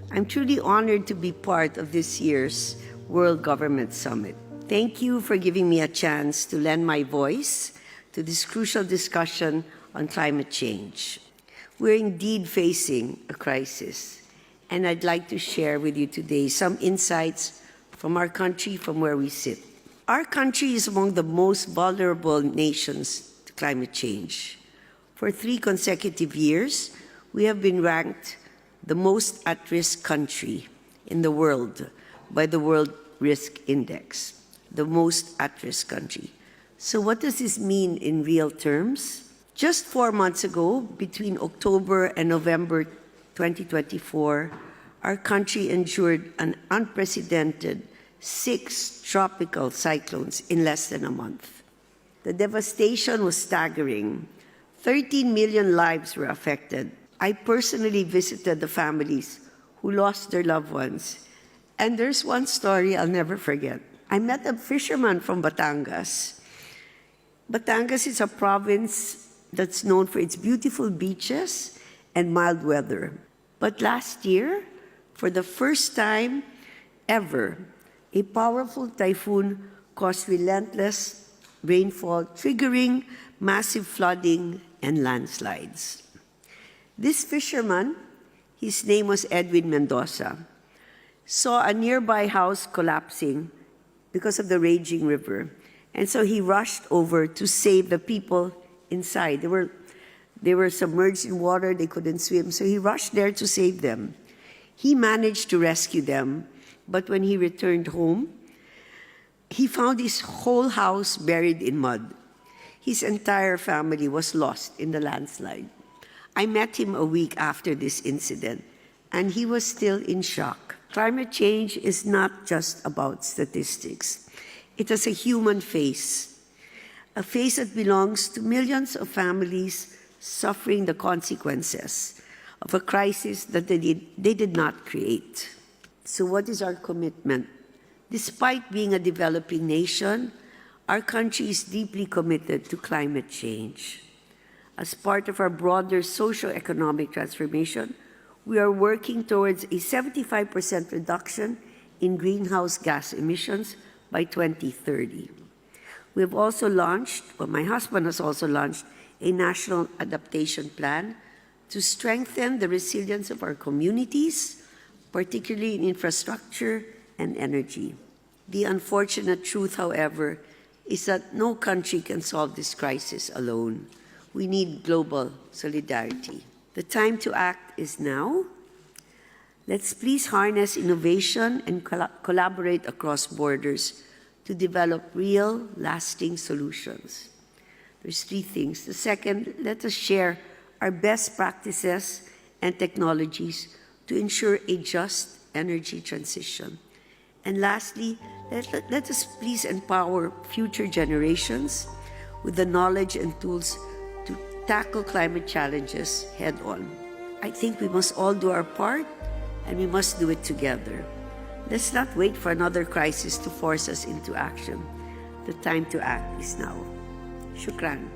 I'm truly honored to be part of this year's World Government Summit. Thank you for giving me a chance to lend my voice to this crucial discussion on climate change. We're indeed facing a crisis, and I'd like to share with you today some insights from our country, from where we sit. Our country is among the most vulnerable nations to climate change. For 3 consecutive years, we have been ranked the most at-risk country in the world by the World Risk Index. The most at-risk country. So what does this mean in real terms? Just 4 months ago, between October and November 2024, our country endured an unprecedented 6 tropical cyclones in less than a month. The devastation was staggering. 13 million lives were affected. I personally visited the families who lost their loved ones. And there's one story I'll never forget. I met a fisherman from Batangas. Batangas is a province that's known for its beautiful beaches and mild weather. But last year, for the first time ever, a powerful typhoon caused relentless rainfall, triggering massive flooding and landslides. This fisherman, his name was Edwin Mendoza, saw a nearby house collapsing because of the raging river. And so he rushed over to save the people inside. They were submerged in water, they couldn't swim, so he rushed there to save them. He managed to rescue them, but when he returned home, he found his whole house buried in mud. His entire family was lost in the landslide. I met him a week after this incident, and he was still in shock. Climate change is not just about statistics. It has a human face, a face that belongs to millions of families suffering the consequences of a crisis that they did not create. So what is our commitment? Despite being a developing nation, our country is deeply committed to climate change. As part of our broader socio-economic transformation, we are working towards a 75% reduction in greenhouse gas emissions by 2030. We have also launched, my husband has also launched, a national adaptation plan to strengthen the resilience of our communities, particularly in infrastructure and energy. The unfortunate truth, however, is that no country can solve this crisis alone. We need global solidarity. The time to act is now. Let's please harness innovation and collaborate across borders to develop real, lasting solutions. There's 3 things. The second, let us share our best practices and technologies to ensure a just energy transition. And lastly, let us please empower future generations with the knowledge and tools to tackle climate challenges head-on. I think we must all do our part, and we must do it together. Let's not wait for another crisis to force us into action. The time to act is now. Shukran.